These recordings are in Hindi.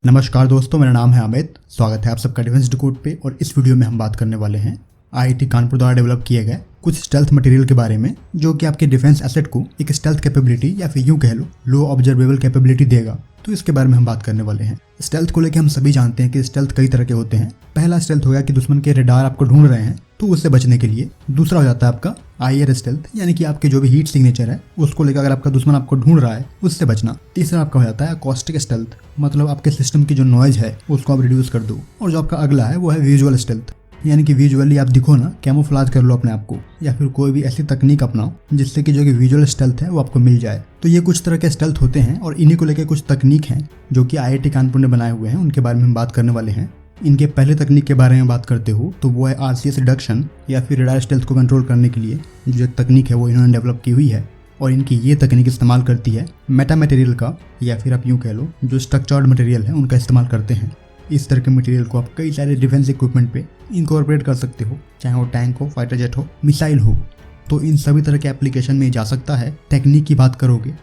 नमस्कार दोस्तों, मेरा नाम है अमित। स्वागत है आप सबका डिफेंस डिकोड पे। और इस वीडियो में हम बात करने वाले हैं आईआईटी कानपुर द्वारा डेवलप किए गए कुछ स्टेल्थ मटेरियल के बारे में, जो कि आपके डिफेंस एसेट को एक स्टेल्थ कैपेबिलिटी या फिर यूं कह लो लो ऑब्जर्वेबल कैपेबिलिटी देगा। तो इसके बारे में हम बात करने वाले हैं। स्टेल्थ को लेकर हम सभी जानते हैं कि स्टेल्थ कई तरह के होते हैं। पहला स्टेल्थ हो गया कि दुश्मन के रेडार आपको ढूंढ रहे हैं तो उससे बचने के लिए। दूसरा हो जाता है आपका आईआर स्टेल्थ, यानी कि आपके जो भी हीट सिग्नेचर है उसको लेकर अगर आपका दुश्मन आपको ढूंढ रहा है उससे बचना। तीसरा आपका हो जाता है अकॉस्टिक स्टेल्थ, मतलब आपके सिस्टम की जो नॉइज है उसको आप रिड्यूस कर दो। और जो आपका अगला है वो है विजुअल स्टेल्थ, यानी कि विजुअली आप दिखो ना, कैमोफ्लेज कर लो अपने आप को, या फिर कोई भी ऐसी तकनीक अपनाओ जिससे कि जो कि विजुअल स्टेल्थ है वो आपको मिल जाए। तो ये कुछ तरह के स्टेल्थ होते हैं और इन्हीं को लेकर कुछ तकनीक हैं जो कि आईआईटी कानपुर ने बनाए हुए हैं, उनके बारे में हम बात करने वाले हैं। इनके पहले तकनीक के बारे में बात करते हो तो वो है आरसीएस रिडक्शन, या फिर रेडार स्टेल्थ को कंट्रोल करने के लिए जो एक तकनीक है वो इन्होंने डेवलप की हुई है। और इनकी ये तकनीक इस्तेमाल करती है मेटा मटेरियल का, या फिर आप यूँ कह लो जो स्ट्रक्चर्ड मटेरियल है उनका इस्तेमाल करते हैं। इस तरह के मटेरियल को आप कई सारे डिफेंस इक्विपमेंट पे इनकॉर्पोरेट कर सकते हो, चाहे वो टैंक हो, फाइटर जेट हो, मिसाइल हो। तो इन सभी तरह के एप्लीकेशन में जा सकता है। टेक्निक की बात करोगे,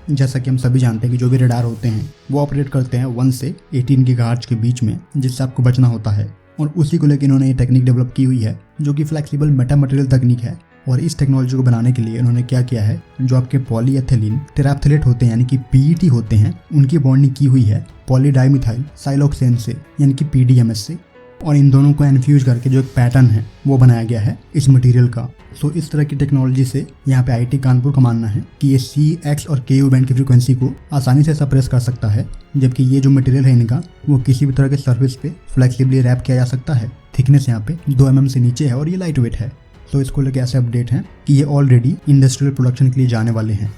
जैसा कि हम सभी जानते हैं कि जो भी रडार होते हैं वो ऑपरेट करते हैं 1 से 18 गीगाहर्ट्ज के बीच में, जिससे आपको बचना होता है। और उसी को लेकर इन्होंने ये टेक्निक डेवलप की हुई है जो कि फ्लेक्सिबल मेटा मटेरियल तकनीक है। और इस टेक्नोलॉजी को बनाने के लिए इन्होंने क्या किया है, जो आपके पॉलीएथिलीन टेराफ्थलेट होते हैं यानी कि पीईटी होते हैं, उनकी बॉन्डिंग की हुई है पॉलीडाइमिथाइल साइलोक्सेन से यानी कि पीडीएमएस से। और इन दोनों को इन्फ्यूज करके जो एक पैटर्न है वो बनाया गया है इस मटेरियल का। सो इस तरह की टेक्नोलॉजी से यहाँ पे आईआईटी कानपुर का मानना है कि ये सी, एक्स और केयू बैंड की फ्रीक्वेंसी को आसानी से सप्रेस कर सकता है, जबकि ये जो मटेरियल है इनका वो किसी भी तरह के सर्फेस पे फ्लेक्सिबली रैप किया जा सकता है। थिकनेस यहाँ पे 2 mm से नीचे है और ये लाइट वेट है। तो इसको लेकर ऐसे अपडेट हैं कि ये ऑलरेडी इंडस्ट्रियल प्रोडक्शन के लिए जाने वाले हैं।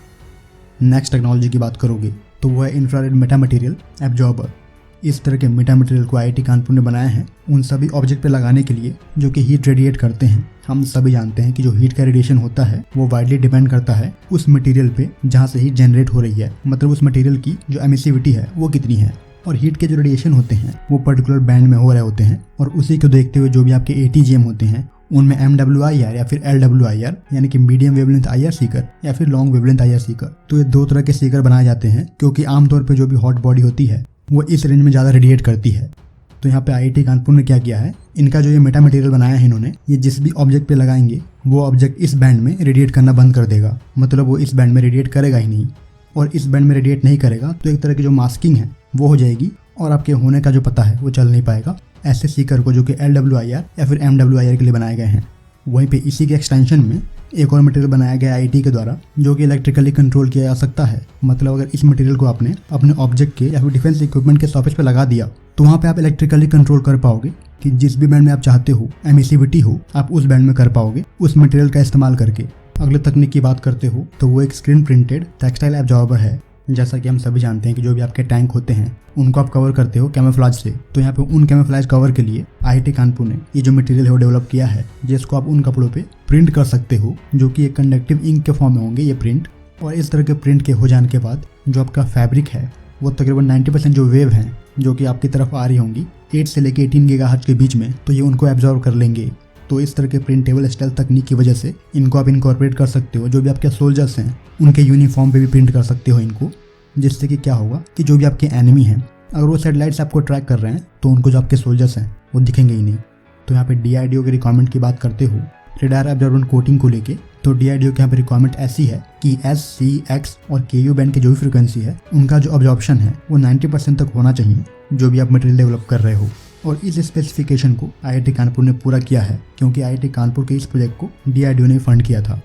नेक्स्ट टेक्नोलॉजी की बात करोगे तो वो है इंफ्रारेड मेटा मटेरियल एब्जॉर्बर। इस तरह के मेटा मटेरियल को आईआईटी कानपुर ने बनाया है उन सभी ऑब्जेक्ट पे लगाने के लिए जो कि हीट रेडिएट करते हैं। हम सभी जानते हैं कि जो हीट का रेडिएशन होता है वो वाइडली डिपेंड करता है उस मटेरियल पे जहाँ से हीट जनरेट हो रही है, मतलब उस मटेरियल की जो एमिसिविटी है वो कितनी है। और हीट के जो रेडिएशन होते हैं वो पर्टिकुलर बैंड में हो रहे होते हैं, और उसी को देखते हुए जो भी आपके एटीजीएम होते हैं उनमें MWIR या फिर LWIR यानी कि मीडियम वेवलेंथ IR सीकर या फिर लॉन्ग वेवलेंथ IR सीकर, तो ये 2 तरह के सीकर बनाए जाते हैं क्योंकि आमतौर पे जो भी हॉट बॉडी होती है वो इस रेंज में ज़्यादा रेडिएट करती है। तो यहाँ पे आईआईटी कानपुर ने क्या किया है, इनका जो ये मेटा मटेरियल बनाया है इन्होंने, ये जिस भी ऑब्जेक्ट पे लगाएंगे वो ऑब्जेक्ट इस बैंड में रेडिएट करना बंद कर देगा, मतलब वो इस बैंड में रेडिएट करेगा ही नहीं। और इस बैंड में रेडिएट नहीं करेगा तो एक तरह की जो मास्किंग है वो हो जाएगी और आपके होने का जो पता है वो चल नहीं पाएगा। ऐसे सीकर को जो कि LWIR या फिर MWIR के लिए बनाए गए हैं। वहीं पे इसी के एक्सटेंशन में एक और मटेरियल बनाया गया आईआईटी के द्वारा जो कि इलेक्ट्रिकली कंट्रोल किया जा सकता है। मतलब अगर इस मटेरियल को आपने अपने ऑब्जेक्ट के या फिर डिफेंस इक्विपमेंट के सरफेस पे लगा दिया तो वहाँ पे आप इलेक्ट्रिकली कंट्रोल कर पाओगे कि जिस भी बैंड में आप चाहते हो एमिसिविटी हो आप उस बैंड में कर पाओगे उस मटेरियल का इस्तेमाल करके। अगले तकनीक की बात करते हो तो वो एक स्क्रीन प्रिंटेड टेक्सटाइल एब्जॉर्बर है। जैसा कि हम सभी जानते हैं कि जो भी आपके टैंक होते हैं उनको आप कवर करते हो कैमोफ्लेज से, तो यहाँ पे उन कैमोफ्लेज कवर के लिए आईआईटी कानपुर ने ये जो मटेरियल है वो डेवलप किया है, जिसको आप उन कपड़ों पे प्रिंट कर सकते हो जो कि एक कंडक्टिव इंक के फॉर्म में होंगे ये प्रिंट। और इस तरह के प्रिंट के हो जाने के बाद जो आपका फैब्रिक है वो तकरीबन 90% जो वेव हैं जो कि आपकी तरफ आ रही होंगी 8 से लेकर 18 गीगाहर्ट्ज के बीच में, तो ये उनको एब्जॉर्व कर लेंगे। तो इस तरह के प्रिंटेबल स्टेल्थ तकनीक की वजह से इनको आप इनकॉर्पोरेट कर सकते हो। जो भी आपके सोल्जर्स हैं उनके यूनिफॉर्म पे भी प्रिंट कर सकते हो इनको, जिससे कि क्या होगा कि जो भी आपके एनिमी हैं अगर वो सैटेलाइट से आपको ट्रैक कर रहे हैं तो उनको जो आपके सोल्जर्स हैं वो दिखेंगे ही नहीं। तो यहाँ पे DRDO के रिक्वायरमेंट की बात करते हो रेडार एब्जॉर्बेंट कोटिंग को लेके, तो DRDO के यहाँ पे रिक्वायरमेंट ऐसी है कि S, C, X और KU बैंड की जो भी फ्रिक्वेंसी है उनका जो ऑब्जॉर्प्शन है वो 90% तक होना चाहिए जो भी आप मटेरियल डेवलप कर रहे हो। और इस स्पेसिफिकेशन को आईआईटी कानपुर ने पूरा किया है क्योंकि आईआईटी कानपुर के इस प्रोजेक्ट को DRDO ने फंड किया था।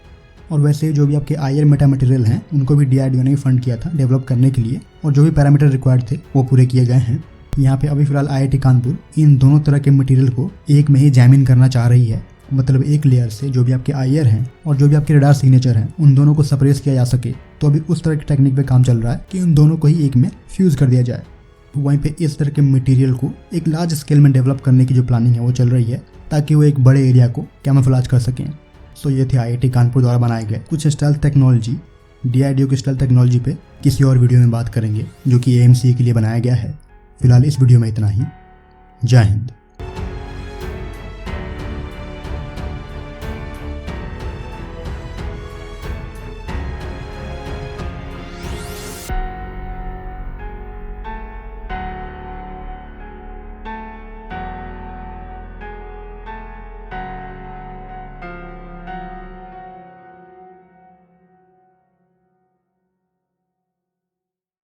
और वैसे जो भी आपके आईआर मेटा मटेरियल हैं उनको भी DRDO ने फंड किया था डेवलप करने के लिए, और जो भी पैरामीटर रिक्वायर्ड थे वो पूरे किए गए हैं। यहाँ पे अभी फिलहाल आईआईटी कानपुर इन दोनों तरह के मटेरियल को एक में ही जैम इन करना चाह रही है, मतलब एक लेयर से जो भी आपके आईआर हैं और जो भी आपके रडार सिग्नेचर हैं उन दोनों को सप्रेस किया जा सके। तो अभी उस तरह की टेक्निक पे काम चल रहा है कि उन दोनों को ही एक में फ्यूज कर दिया जाए। वहीं पे इस तरह के मटेरियल को एक लार्ज स्केल में डेवलप करने की जो प्लानिंग है वो चल रही है ताकि वो एक बड़े एरिया को कैमोफ्लेज कर सकें। तो ये थे आईआईटी कानपुर द्वारा बनाए गए कुछ स्टेल्थ टेक्नोलॉजी। DRDO की स्टेल्थ टेक्नोलॉजी पे किसी और वीडियो में बात करेंगे जो कि AMC के लिए बनाया गया है। फिलहाल इस वीडियो में इतना ही। जय हिंद।